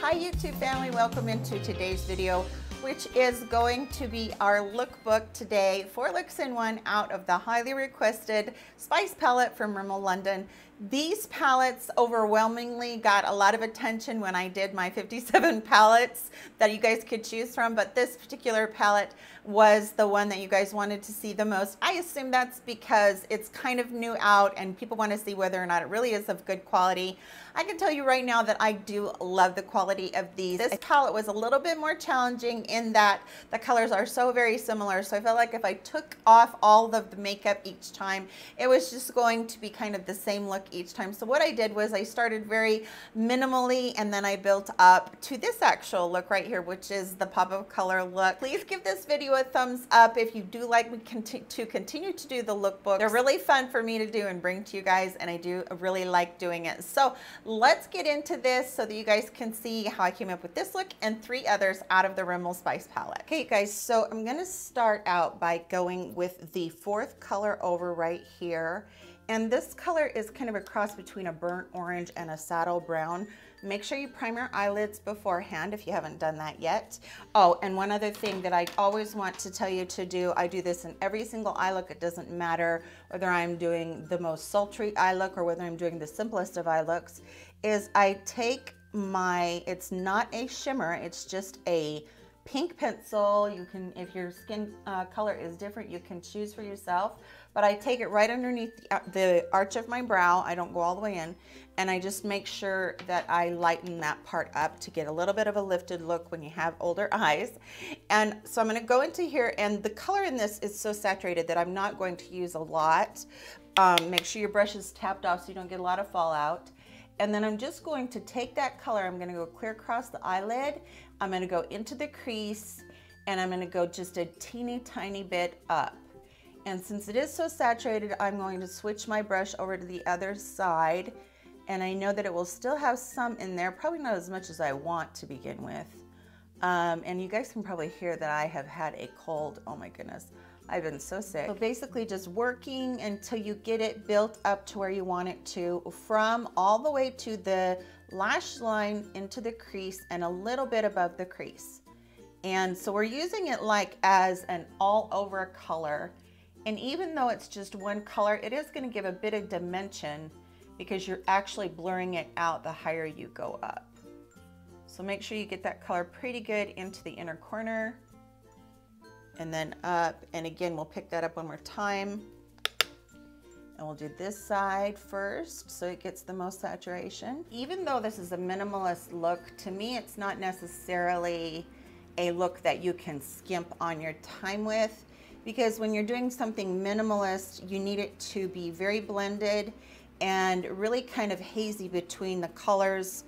Hi YouTube family, welcome into today's video, which is going to be our lookbook today. 4 looks in one out of the highly requested Spice palette from Rimmel London. These palettes overwhelmingly got a lot of attention when I did my 57 palettes that you guys could choose from, but this particular palette was the one that you guys wanted to see the most. I assume that's because it's kind of new out and people want to see whether or not it really is of good quality. I can tell you right now that I do love the quality of these. This palette was a little bit more challenging in that the colors are so very similar, so I felt like if I took off all of the makeup each time, it was just going to be kind of the same look each time. So what I did was I started very minimally and then I built up to this actual look right here, which is the pop of color look. Please give this video a thumbs up if you do like me to continue to do the lookbooks. They're really fun for me to do and bring to you guys, and I do really like doing it. So let's get into this so that you guys can see how I came up with this look and 3 others out of the Rimmel Spice palette. Okay guys, so I'm gonna start out by going with the 4th color over right here. And this color is kind of a cross between a burnt orange and a saddle brown. Make sure you prime your eyelids beforehand if you haven't done that yet. Oh, and one other thing that I always want to tell you to do, I do this in every single eye look. It doesn't matter whether I'm doing the most sultry eye look or whether I'm doing the simplest of eye looks, is I take my, it's not a shimmer, it's just a pink pencil. You can, if your skin color is different, you can choose for yourself. But I take it right underneath the arch of my brow. I don't go all the way in. And I just make sure that I lighten that part up to get a little bit of a lifted look when you have older eyes. And so I'm gonna go into here, and the color in this is so saturated that I'm not going to use a lot. Make sure your brush is tapped off so you don't get a lot of fallout. And then I'm just going to take that color, I'm gonna go clear across the eyelid, I'm gonna go into the crease, and I'm gonna go just a teeny tiny bit up. And since it is so saturated, I'm going to switch my brush over to the other side. And I know that it will still have some in there, probably not as much as I want to begin with. And you guys can probably hear that I have had a cold. Oh my goodness, I've been so sick. So basically just working until you get it built up to where you want it to, from all the way to the lash line into the crease and a little bit above the crease. And so we're using it like as an all over color. And even though it's just one color, it is going to give a bit of dimension because you're actually blurring it out the higher you go up. So make sure you get that color pretty good into the inner corner and then up. And again, we'll pick that up one more time. And we'll do this side first so it gets the most saturation. Even though this is a minimalist look, to me it's not necessarily a look that you can skimp on your time with. Because when you're doing something minimalist, you need it to be very blended and really kind of hazy between the colors,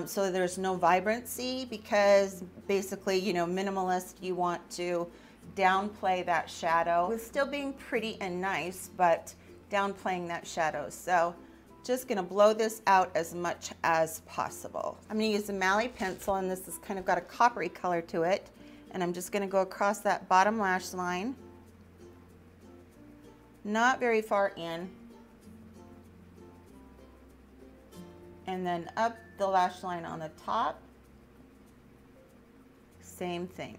so there's no vibrancy, because basically, you know, minimalist, you want to downplay that shadow with still being pretty and nice, but downplaying that shadow. So just gonna blow this out as much as possible. I'm gonna use a Mally pencil, and this has kind of got a coppery color to it. And I'm just gonna go across that bottom lash line, not very far in, and then up the lash line on the top, same thing.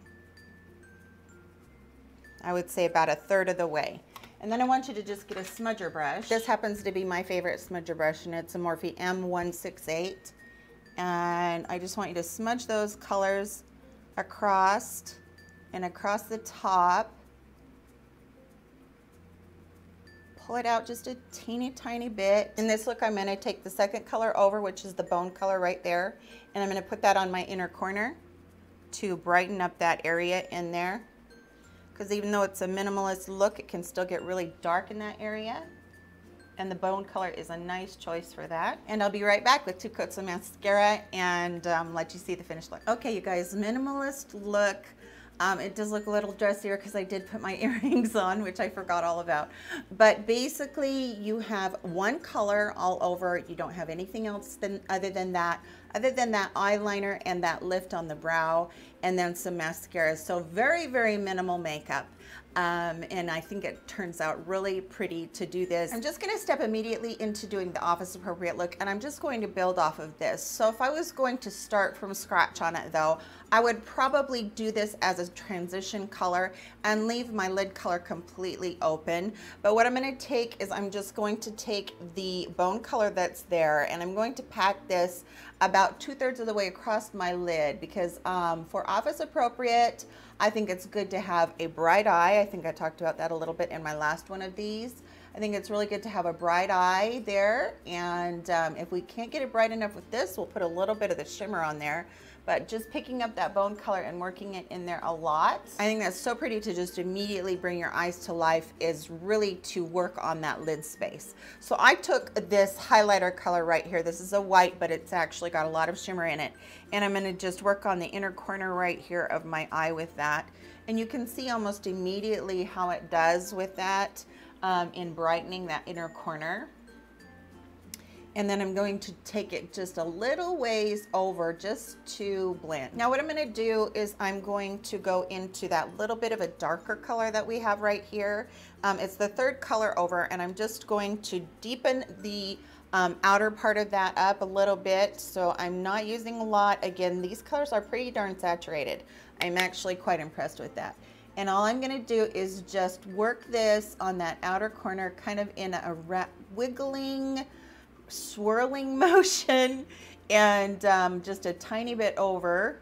I would say about 1/3 of the way. And then I want you to just get a smudger brush. This happens to be my favorite smudger brush, and it's a Morphe M168. And I just want you to smudge those colors across and across the top. Pull it out just a teeny tiny bit. In this look, I'm gonna take the 2nd color over, which is the bone color right there, and I'm gonna put that on my inner corner to brighten up that area in there. Because even though it's a minimalist look, it can still get really dark in that area. And the bone color is a nice choice for that. And I'll be right back with 2 coats of mascara and let you see the finished look. Okay, you guys, minimalist look. It does look a little dressier because I did put my earrings on, which I forgot all about. But basically, you have one color all over. You don't have anything else other than that. other than that eyeliner and that lift on the brow, and then some mascara. So very, very minimal makeup. And I think it turns out really pretty to do this. I'm just gonna step immediately into doing the office appropriate look, and I'm just going to build off of this. So if I was going to start from scratch on it though, I would probably do this as a transition color and leave my lid color completely open. But what I'm gonna take is I'm just going to take the bone color that's there, and I'm going to pack this about 2/3 of the way across my lid, because for office appropriate, I think it's good to have a bright eye. I think I talked about that a little bit in my last one of these. I think it's really good to have a bright eye there, and if we can't get it bright enough with this, we'll put a little bit of the shimmer on there. But just picking up that bone color and working it in there a lot. I think that's so pretty to just immediately bring your eyes to life, is really to work on that lid space. So I took this highlighter color right here. This is a white, but it's actually got a lot of shimmer in it. And I'm gonna just work on the inner corner right here of my eye with that. And you can see almost immediately how it does with that in brightening that inner corner. And then I'm going to take it just a little ways over just to blend. Now what I'm gonna do is I'm going to go into that little bit of a darker color that we have right here. It's the third color over, and I'm just going to deepen the outer part of that up a little bit. So I'm not using a lot. Again, these colors are pretty darn saturated. I'm actually quite impressed with that. And all I'm gonna do is just work this on that outer corner, kind of in a wiggling, swirling motion, and just a tiny bit over,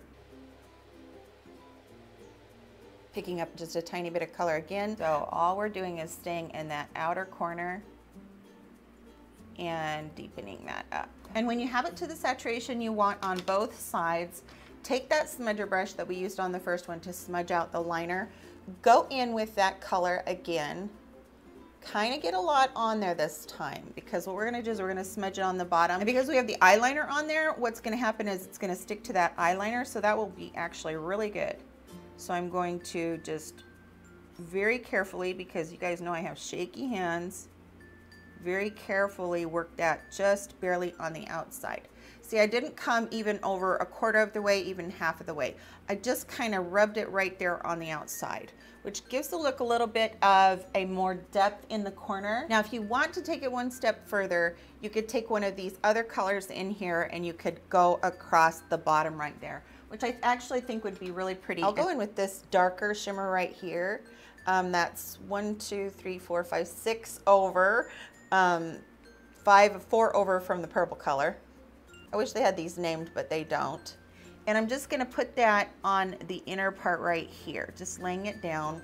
picking up just a tiny bit of color again. So all we're doing is staying in that outer corner and deepening that up. And when you have it to the saturation you want on both sides, take that smudger brush that we used on the first one to smudge out the liner, go in with that color again, kind of get a lot on there this time, because what we're going to do is we're going to smudge it on the bottom. And because we have the eyeliner on there, what's going to happen is it's going to stick to that eyeliner, so that will be actually really good. So I'm going to just very carefully, because you guys know I have shaky hands, very carefully work that just barely on the outside. See, I didn't come even over 1/4 of the way, even half of the way. I just kind of rubbed it right there on the outside, which gives the look a little bit of a more depth in the corner. Now, if you want to take it one step further, you could take one of these other colors in here and you could go across the bottom right there, which I actually think would be really pretty. I'll go in with this darker shimmer right here. That's 1, 2, 3, 4, 5, 6 over, 4 over from the purple color. I wish they had these named, but they don't. And I'm just gonna put that on the inner part right here, just laying it down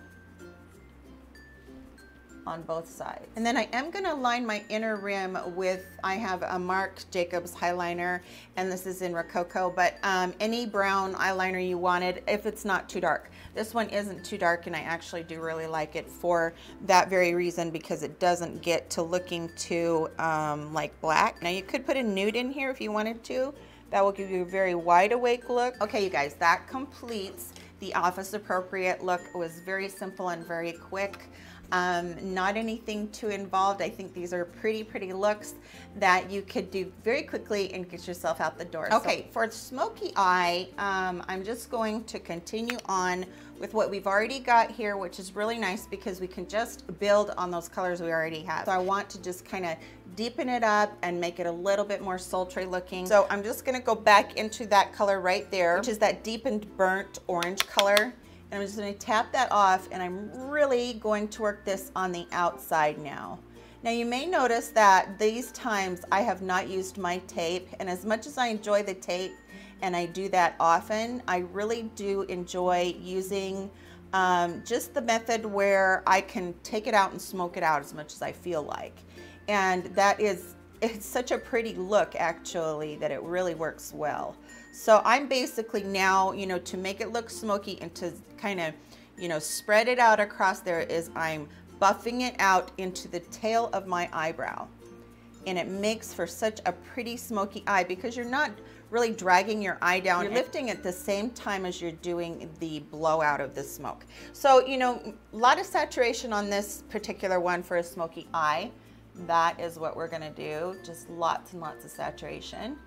on both sides. And then I am gonna line my inner rim with, I have a Marc Jacobs eyeliner, and this is in Rococo, but any brown eyeliner you wanted, if it's not too dark. This one isn't too dark, and I actually do really like it for that very reason, because it doesn't get to looking too like black. Now you could put a nude in here if you wanted to. That will give you a very wide awake look. Okay, you guys, that completes the office appropriate look. It was very simple and very quick. Not anything too involved. I think these are pretty looks that you could do very quickly and get yourself out the door. Okay, so for smoky eye, I'm just going to continue on with what we've already got here, which is really nice because we can just build on those colors we already have. So I want to just kind of deepen it up and make it a little bit more sultry looking. So I'm just gonna go back into that color right there, which is that deepened burnt orange color. And I'm just going to tap that off, and I'm really going to work this on the outside now. Now you may notice that these times I have not used my tape, and as much as I enjoy the tape, and I do that often, I really do enjoy using just the method where I can take it out and smoke it out as much as I feel like. And that is, it's such a pretty look actually that it really works well. So I'm basically now, you know, to make it look smoky and to kind of, you know, spread it out across there, is I'm buffing it out into the tail of my eyebrow. And it makes for such a pretty smoky eye because you're not really dragging your eye down. You're lifting at the same time as you're doing the blowout of the smoke. So, you know, a lot of saturation on this particular one for a smoky eye. That is what we're gonna do, just lots and lots of saturation.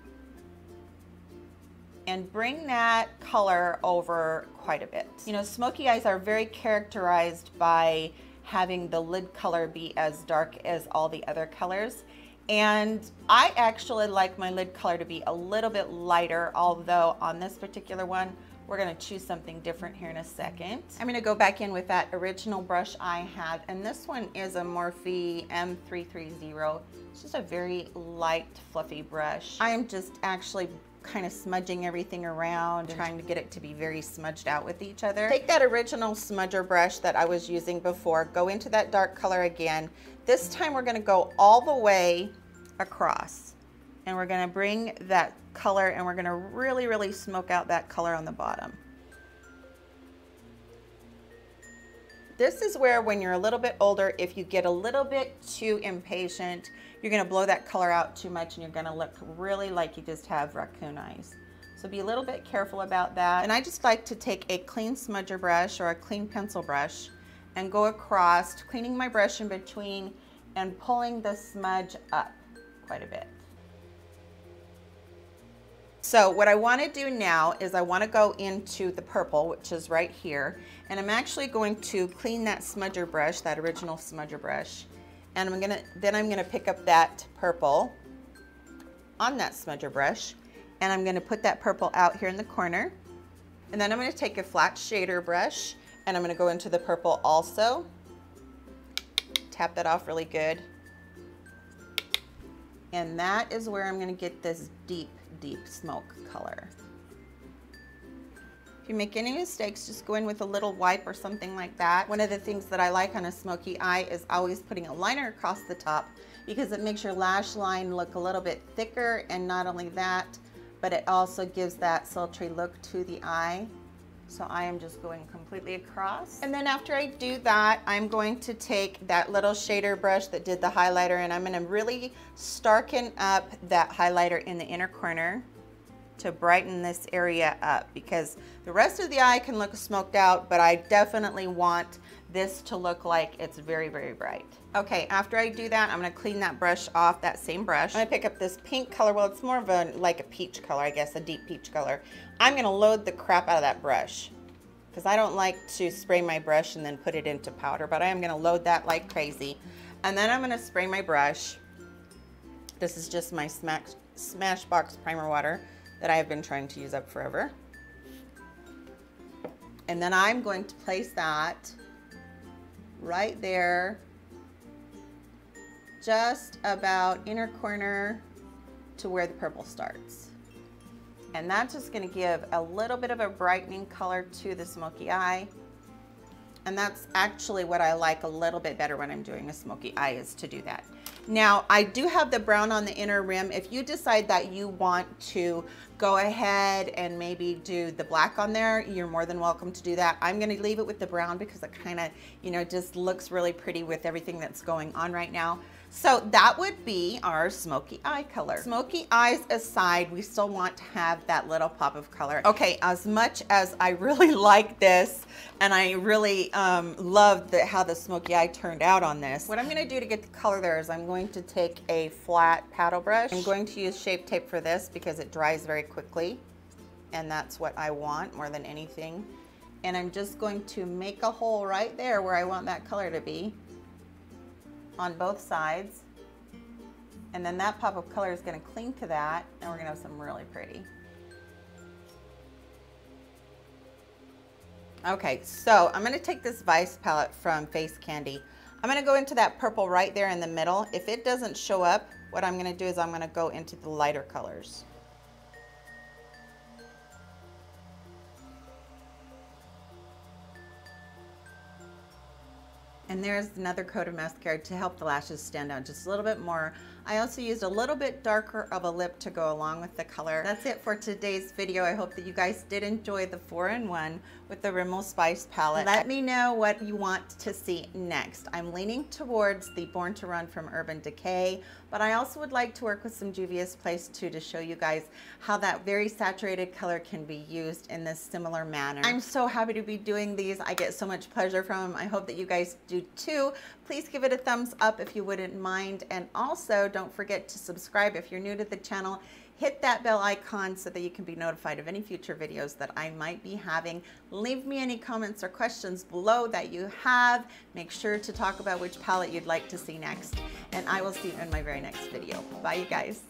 and bring that color over quite a bit. You know, smoky eyes are very characterized by having the lid color be as dark as all the other colors. And I actually like my lid color to be a little bit lighter, although on this particular one, we're gonna choose something different here in a second. I'm gonna go back in with that original brush I had, and this one is a Morphe M168. It's just a very light, fluffy brush. I am just actually kind of smudging everything around and trying to get it to be very smudged out with each other. Take that original smudger brush that I was using before, go into that dark color again. This time we're gonna go all the way across, and we're gonna bring that color and we're gonna really, really smoke out that color on the bottom. This is where, when you're a little bit older, if you get a little bit too impatient, you're gonna blow that color out too much and you're gonna look really like you just have raccoon eyes. So be a little bit careful about that. And I just like to take a clean smudger brush or a clean pencil brush and go across, cleaning my brush in between and pulling the smudge up quite a bit. So what I want to do now is I want to go into the purple, which is right here, and I'm actually going to clean that smudger brush, that original smudger brush, and I'm gonna pick up that purple on that smudger brush, and I'm gonna put that purple out here in the corner, and then I'm gonna take a flat shader brush and I'm gonna go into the purple also, tap that off really good, and that is where I'm gonna get this deep smoke color. If you make any mistakes, just go in with a little wipe or something like that. One of the things that I like on a smoky eye is always putting a liner across the top, because it makes your lash line look a little bit thicker, and not only that, but it also gives that sultry look to the eye. So I am just going completely across. And then after I do that, I'm going to take that little shader brush that did the highlighter, and I'm gonna really starken up that highlighter in the inner corner to brighten this area up, because the rest of the eye can look smoked out, but I definitely want this to look like it's very, very bright. Okay, after I do that, I'm gonna clean that brush off, that same brush. I'm gonna pick up this pink color. Well, it's more of a, like a peach color, I guess, a deep peach color. I'm gonna load the crap out of that brush, because I don't like to spray my brush and then put it into powder, but I am gonna load that like crazy. And then I'm gonna spray my brush. This is just my Smashbox primer water that I have been trying to use up forever. And then I'm going to place that right there, just about inner corner to where the purple starts. And that's just gonna give a little bit of a brightening color to the smoky eye. And that's actually what I like a little bit better when I'm doing a smoky eye, is to do that. Now, I do have the brown on the inner rim. If you decide that you want to go ahead and maybe do the black on there, you're more than welcome to do that. I'm gonna leave it with the brown because it kind of, you know, just looks really pretty with everything that's going on right now. So that would be our smoky eye color. Smoky eyes aside, we still want to have that little pop of color. Okay, as much as I really like this, and I really love how the smoky eye turned out on this, what I'm gonna do to get the color there is I'm going to take a flat paddle brush. I'm going to use Shape Tape for this because it dries very quickly, and that's what I want more than anything. And I'm just going to make a hole right there where I want that color to be, on both sides, and then that pop of color is going to cling to that, and we're going to have some really pretty. Okay, so I'm going to take this Vice palette from Face Candy. I'm going to go into that purple right there in the middle. If it doesn't show up, what I'm going to do is I'm going to go into the lighter colors. And there's another coat of mascara to help the lashes stand out just a little bit more. I also used a little bit darker of a lip to go along with the color. That's it for today's video. I hope that you guys did enjoy the 4-in-1 with the Rimmel Spice palette. Let me know what you want to see next. I'm leaning towards the Born to Run from Urban Decay, but I also would like to work with some Juvia's Place too, to show you guys how that very saturated color can be used in this similar manner. I'm so happy to be doing these. I get so much pleasure from them. I hope that you guys do too. Please give it a thumbs up if you wouldn't mind, and also don't forget to subscribe if you're new to the channel. hit that bell icon so that you can be notified of any future videos that I might be having. Leave me any comments or questions below that you have. Make sure to talk about which palette you'd like to see next. And I will see you in my very next video. Bye, you guys.